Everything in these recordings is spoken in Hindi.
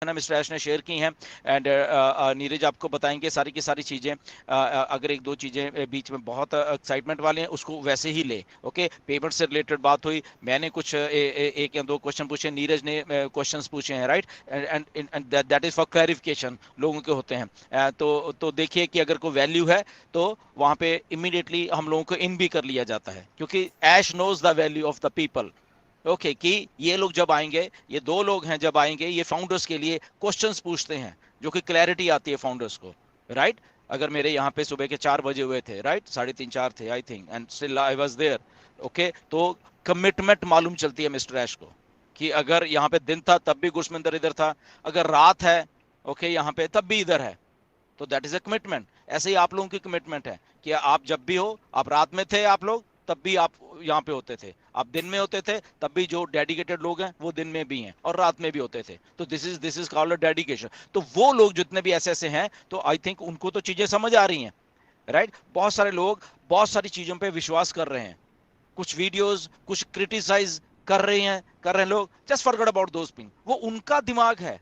ना मिस्टर ऐश ने शेयर की हैं, एंड नीरज आपको बताएंगे सारी की सारी चीजें। अगर एक दो चीजें बीच में बहुत एक्साइटमेंट वाली हैं उसको वैसे ही ले। ओके, पेमेंट से रिलेटेड बात हुई, मैंने कुछ एक या दो क्वेश्चन पूछे, नीरज ने क्वेश्चंस पूछे हैं, right, and that is for clarification लोगों के होते हैं। तो देखिए कि अगर कोई वैल्यू है तो वहां पे इमीडिएटली हम लोगों को इन भी कर लिया जाता है, क्योंकि as knows the value of the people. Okay, कि ये लोग जब आएंगे, ये दो लोग हैं जब आएंगे, ये फाउंडर्स के लिए क्वेश्चंस पूछते हैं जो कि क्लैरिटी आती है फाउंडर्स को, राइट। अगर मेरे यहाँ पे सुबह के 4 बजे हुए थे, राइट, 3:30 4 थे I think, and still I was there. Okay, तो कमिटमेंट मालूम चलती है मिस्टर ऐश को, कि अगर यहाँ पे दिन था तब भी गुरसमिंदर इधर था, अगर रात है ओके यहाँ पे तब भी इधर है, तो दैट इज अ कमिटमेंट। ऐसे ही आप लोगों की कमिटमेंट है कि आप जब भी हो, आप रात में थे आप लोग तब भी आप यहाँ पे होते थे, आप दिन में होते थे तब भी, जो डेडिकेटेड लोग हैं वो दिन में भी हैं और रात में भी होते थे, तो this is called a dedication. तो वो लोग जितने भी ऐसे ऐसे हैं, तो आई थिंक उनको तो चीजें समझ आ रही हैं, राइट। बहुत सारे लोग बहुत सारी चीजों पे विश्वास कर रहे हैं, कुछ वीडियोस कुछ क्रिटिसाइज कर रहे हैं लोग, just forget about those thing. वो उनका दिमाग है,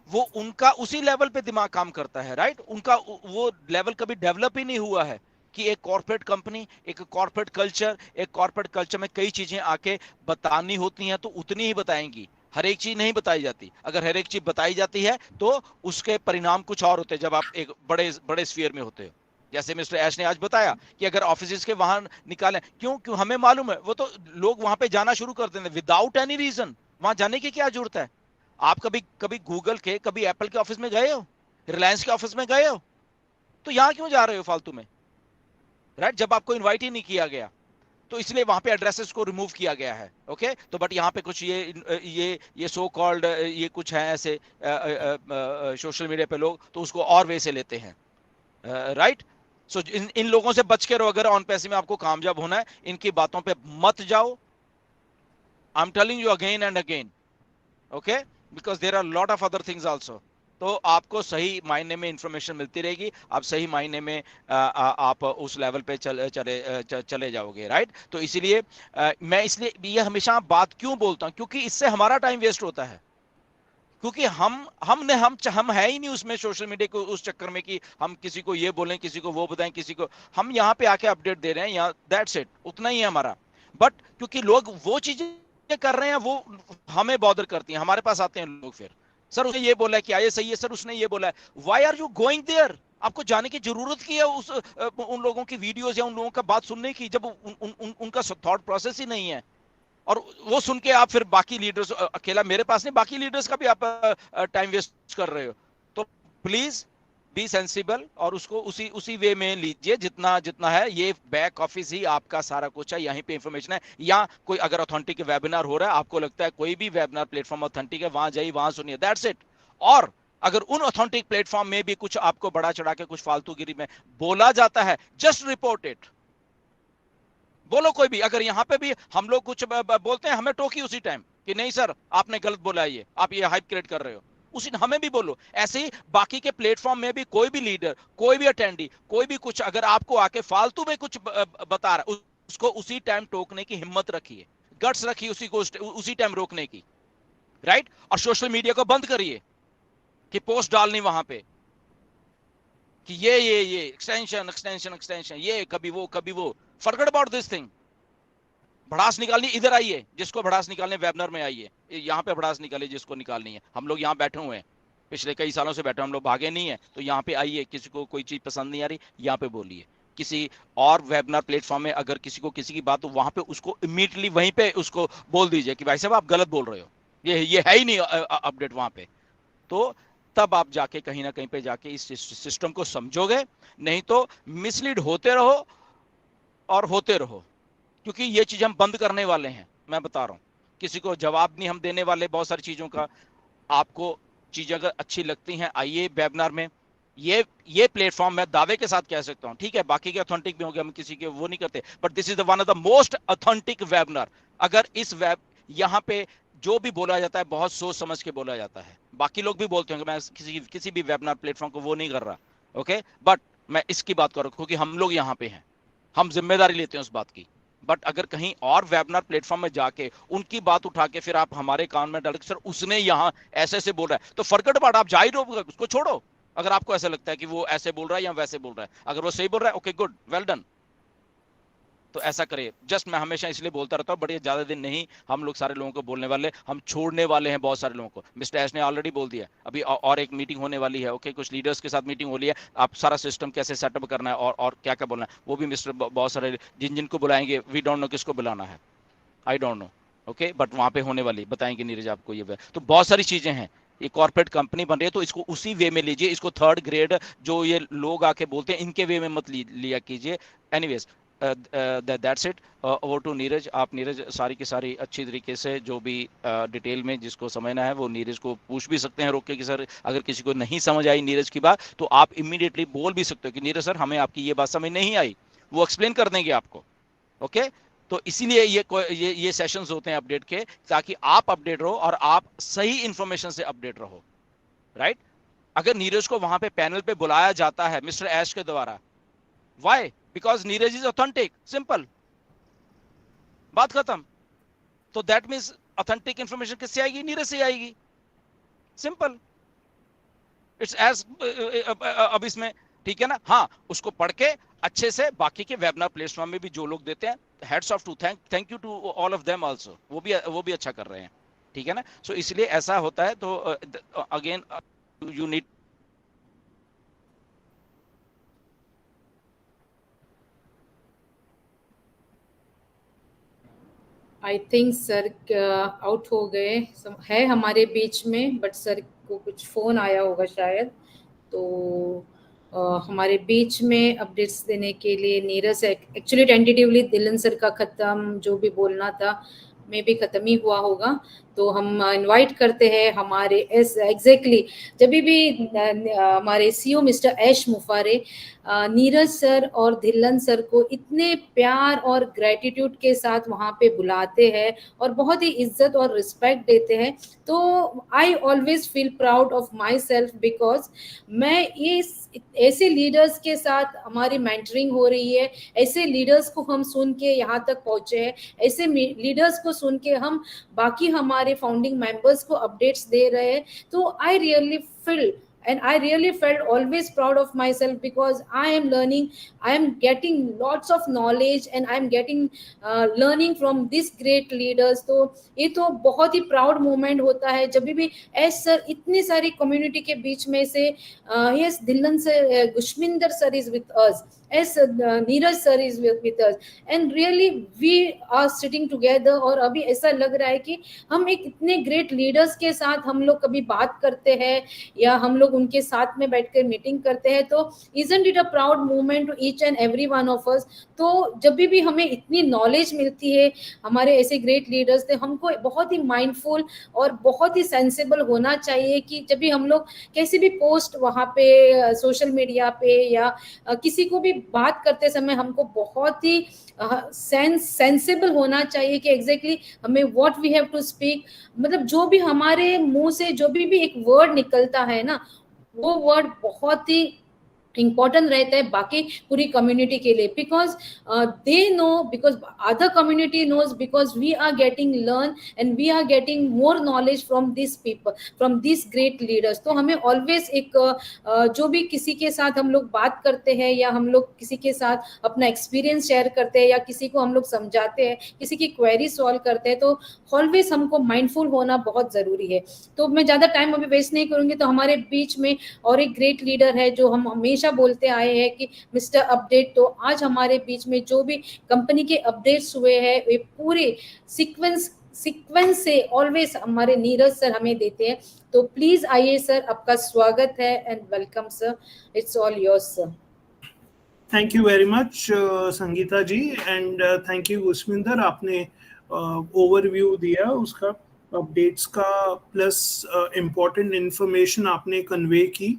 वो उनका उसी लेवल पे दिमाग काम करता है, राइट। उनका वो लेवल कभी डेवलप ही नहीं हुआ है कि एक कॉर्पोरेट कंपनी, एक कॉर्पोरेट कल्चर, एक कॉर्पोरेट कल्चर में कई चीजें आके बतानी होती हैं तो उतनी ही बताएंगी, हर एक चीज नहीं बताई जाती। अगर हर एक चीज बताई जाती है तो उसके परिणाम कुछ और होते हैं जब आप एक बड़े बड़े स्फीयर में होते हो। जैसे मिस्टर ऐश ने आज बताया कि अगर ऑफिस के वाहन निकालें, क्यों क्यों हमें मालूम है, वो तो लोग वहां पे जाना शुरू कर देते हैं विदाउट एनी रीजन। वहां जाने की क्या जरूरत है? आप कभी कभी गूगल के, कभी एप्पल के ऑफिस में गए हो, रिलायंस के ऑफिस में गए हो? तो यहां क्यों जा रहे हो फालतू में, राइट, जब आपको इनवाइट ही नहीं किया गया। तो इसलिए वहां पे एड्रेसेस को रिमूव किया गया है। ओके, तो बट यहाँ पे कुछ ये सो कॉल्ड ये कुछ है ऐसे सोशल मीडिया पे लोग, तो उसको और वे से लेते हैं, राइट। सो इन इन लोगों से बच के रहो, अगर ऑन पैसे में आपको कामयाब होना है, इनकी बातों पे मत जाओ। I am telling you again and again, okay, because there are lot of other things also. तो आपको सही मायने में इंफॉर्मेशन मिलती रहेगी, आप सही मायने में आप उस लेवल पे चले जाओगे, राइट। तो इसीलिए मैं इसलिए ये हमेशा बात क्यों बोलता हूं, क्योंकि इससे हमारा टाइम वेस्ट होता है। क्योंकि हम है ही नहीं उसमें, सोशल मीडिया को उस चक्कर में कि हम किसी को ये बोलें, किसी को वो बताएं, किसी को हम यहाँ पे आके अपडेट दे रहे हैं, यहाँ दैट्स इट, उतना ही है हमारा। बट क्योंकि लोग वो चीजें कर रहे हैं, वो हमें बॉदर करती हैं, हमारे पास आते हैं लोग, फिर सर उसने ये बोला है, क्या ये सही है? सर उसने ये बोला है, why are you going there? आपको जाने की जरूरत की है उन लोगों की वीडियोस या उन लोगों का बात सुनने की, जब उनका थॉट प्रोसेस ही नहीं है। और वो सुन के आप फिर बाकी लीडर्स, अकेला मेरे पास नहीं, बाकी लीडर्स का भी आप टाइम वेस्ट कर रहे हो। तो प्लीज बी सेंसिबल और उसको उसी उसी वे में लीजिए जितना जितना है। ये बैक ऑफिस ही आपका सारा कुछ है, यहीं पे इंफॉर्मेशन है। या कोई अगर ऑथेंटिक वेबिनार हो रहा है, आपको लगता है कोई भी वेबिनार प्लेटफॉर्म ऑथेंटिक है, वहां जाइए, वहां सुनिए, दैट्स इट। और अगर उन ऑथेंटिक प्लेटफॉर्म में भी कुछ आपको बड़ा चढ़ा के कुछ फालतूगिरी में बोला जाता है, जस्ट रिपोर्ट इट। बोलो कोई भी, अगर यहां पे भी हम लोग कुछ बोलते हैं, हमें टोकी उसी टाइम कि नहीं सर आपने गलत बोला, ये आप ये हाइप क्रिएट कर रहे हो, उसी हमें भी बोलो। ऐसे ही बाकी के प्लेटफॉर्म में भी कोई भी लीडर, कोई भी अटेंडी, कोई भी कुछ अगर आपको आके फालतू में कुछ बता रहा है, उसको उसी टाइम टोकने की हिम्मत रखिए, गट्स रखिए उसी को उसी टाइम रोकने की, राइट। और सोशल मीडिया को बंद करिए कि पोस्ट डालनी वहां पे कि ये एक्सटेंशन एक्सटेंशन एक्सटेंशन, ये कभी वो कभी वो। Forget about this thing. भड़ास निकालनी इधर आइए, जिसको भड़ास निकालने वेबिनार में आइए, यहाँ पे भड़ास निकालिए जिसको निकालनी है। हम लोग यहाँ बैठे हुए हैं, पिछले कई सालों से बैठे, हम लोग भागे नहीं है। तो यहाँ पे आइए, किसी को कोई चीज पसंद नहीं आ रही, यहाँ पे बोलिए। किसी और वेबिनार प्लेटफॉर्म में अगर किसी को किसी की बात हो, वहां पे उसको इमीडिएटली वहीं पे उसको बोल दीजिए कि भाई साहब आप गलत बोल रहे हो, ये है ही नहीं अपडेट वहां पे। तो तब आप जाके कहीं ना कहीं पे जाके इस सिस्टम को समझोगे, नहीं तो मिसलीड होते रहो और होते रहो। क्योंकि ये चीज हम बंद करने वाले हैं, मैं बता रहा हूं, किसी को जवाब नहीं हम देने वाले बहुत सारी चीजों का। आपको चीजें अगर अच्छी लगती हैं, आइए वेबिनार में। ये प्लेटफॉर्म मैं दावे के साथ कह सकता हूं, ठीक है बाकी के ऑथेंटिक भी होंगे, हम किसी के वो नहीं करते, but this is the one of the most authentic webinar. अगर इस वेब यहाँ पे जो भी बोला जाता है बहुत सोच समझ के बोला जाता है। बाकी लोग भी बोलते होंगे, मैं किसी भी वेबिनार प्लेटफॉर्म को वो नहीं कर रहा, ओके, बट मैं इसकी बात कर रहा हूं क्योंकि हम लोग यहाँ पे हैं, हम जिम्मेदारी लेते हैं उस बात की। बट अगर कहीं और वेबिनार प्लेटफॉर्म में जाके उनकी बात उठा के फिर आप हमारे कान में डाल के सर उसने यहाँ ऐसे ऐसे बोल रहा है, तो फॉरगेट अबाउट, आप जा ही रहो, उसको छोड़ो। अगर आपको ऐसा लगता है कि वो ऐसे बोल रहा है या वैसे बोल रहा है, अगर वो सही बोल रहा है, ओके गुड, वेल डन, तो ऐसा करे। जस्ट मैं हमेशा इसलिए बोलता रहता हूँ, बट ये ज्यादा दिन नहीं, हम लोग सारे लोगों को बोलने वाले, हम छोड़ने वाले हैं बहुत सारे लोगों को। मिस्टर एश ने ऑलरेडी बोल दिया, अभी और एक मीटिंग होने वाली है, ओके, कुछ लीडर्स के साथ मीटिंग हो रही है, आप सारा सिस्टम कैसे सेटअप करना है और क्या क्या बोलना है, वो भी मिस्टर बहुत सारे जिन जिनको बुलाएंगे, वी डोंट नो किसको बुलाना है, I don't know, okay, but वहां पे होने वाली बताएंगे नीरज आपको ये। तो बहुत सारी चीजें हैं, ये कॉर्पोरेट कंपनी बन रही है, तो इसको उसी वे में लीजिए, इसको थर्ड ग्रेड जो ये लोग आके बोलते हैं इनके वे में मत लिया कीजिए। Anyways, that's it, over to Neeraj. आप नीरज सारी की सारी अच्छी तरीके से जो भी डिटेल में जिसको समझना है वो नीरज को पूछ भी सकते हैं रोक के कि सर अगर किसी को नहीं समझ आई नीरज की बात, तो आप इमीडिएटली बोल भी सकते हो कि नीरज सर हमें आपकी ये बात समझ नहीं आई, वो एक्सप्लेन कर देंगे आपको, ओके। तो इसीलिए ये सेशंस होते हैं अपडेट के, ताकि आप अपडेट रहो और आप सही इंफॉर्मेशन से अपडेट रहो, राइट। अगर नीरज को वहां पे पैनल पे बुलाया जाता है मिस्टर ऐश के द्वारा, why? Because Neeraj is authentic, simple, बात खत्म। तो दैट मीन्स ऑथेंटिक इंफॉर्मेशन किससे आएगी? नीरज से आएगी, सिंपल, इट्स एज, अब इसमें ठीक है ना। हाँ, उसको पढ़ के अच्छे से बाकी के वेबिनार प्लेटफॉर्म में भी जो लोग देते हैं, heads off to, thank you to all of them also, वो भी अच्छा कर रहे हैं, ठीक है ना। सो इसलिए ऐसा होता है, तो again you need. I think sir out हो गए, है हमारे बीच में, बट सर को कुछ फ़ोन आया होगा शायद, तो हमारे बीच में अपडेट्स देने के लिए नीरज, एक्चुअली टेंटेटिवली दिलन सर का ख़त्म जो भी बोलना था में भी ख़त्म ही हुआ होगा, तो हम इनवाइट करते हैं हमारे एग्जैक्टली जब भी हमारे सीईओ मिस्टर ऐश मुफारे नीरज सर और धिल्लन सर को इतने प्यार और ग्रेटिट्यूड के साथ वहाँ पे बुलाते हैं और बहुत ही इज्जत और रिस्पेक्ट देते हैं, तो I always feel proud of my self, because मैं ये ऐसे लीडर्स के साथ हमारी मेंटरिंग हो रही है, ऐसे लीडर्स को हम सुन के यहाँ तक पहुँचे हैं, ऐसे लीडर्स को सुन के हम बाकी हमारे फाउंडिंग मेंबर्स को अपडेट्स दे रहे हैं, तो I really feel and I really felt always proud of myself, because I am learning, I am getting lots of knowledge and I am getting learning from these great leaders. तो ये तो बहुत ही प्राउड मोमेंट होता है जब भी एस सर इतनी सारी कम्युनिटी के बीच में से yes Dhillon sir, Gushminder sir is with us, as Neeraj sir is with us, and really we are sitting together, और अभी ऐसा लग रहा है कि हम एक इतने ग्रेट लीडर्स के साथ हम लोग कभी बात करते हैं या हम लोग उनके साथ में बैठकर मीटिंग करते हैं, तो isn't it a proud moment to each and every one of us। तो जब भी हमें इतनी नॉलेज मिलती है हमारे ऐसे ग्रेट लीडर्स से, हमको बहुत ही माइंडफुल और बहुत ही सेंसिबल होना चाहिए कि जब भी हम लोग कैसी भी पोस्ट वहाँ पे सोशल मीडिया पे या किसी को भी बात करते समय हमको बहुत ही सेंसिबल होना चाहिए कि एग्जैक्टली हमें what we have to speak, मतलब जो भी हमारे मुंह से जो भी एक वर्ड निकलता है ना, वो वर्ड बहुत ही इम्पोर्टेंट रहता है बाकी पूरी कम्युनिटी के लिए, because they know, because other community knows, because we are getting learn and we are getting more knowledge from this people, from this great leaders. तो हमें ऑलवेज एक जो भी किसी के साथ हम लोग बात करते हैं या हम लोग किसी के साथ अपना एक्सपीरियंस शेयर करते हैं या किसी को हम लोग समझाते हैं, किसी की क्वेरी सॉल्व करते हैं, तो ऑलवेज हमको माइंडफुल होना बहुत ज़रूरी है। तो मैं ज़्यादा टाइम अभी वेस्ट नहीं करूँगी, तो हमारे बीच में और एक ग्रेट लीडर है जो हम हमेशा बोलते आए हैं कि मिस्टर अपडेट, तो आज हमारे बीच में जो भी कंपनी के अपडेट्स हुए हैं वे पूरे सीक्वेंस से ऑलवेज हमारे नीरज सर हमें देते हैं। तो प्लीज आइए सर, आपका स्वागत है and welcome sir, it's all yours sir. Thank you very much Sangeeta ji, and thank you Gushminder, आपने ओवरव्यू दिया उसका, अपडेट्स का, प्लस इम्पोर्टेंट इंफॉर्मेशन आपने कन्वे की।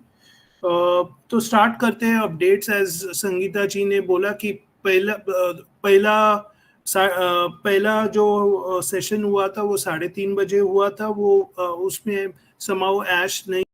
तो स्टार्ट करते हैं अपडेट्स। एज संगीता जी ने बोला कि पहला जो सेशन हुआ था वो 3:30 बजे हुआ था, वो उसमें समाओ ऐश नहीं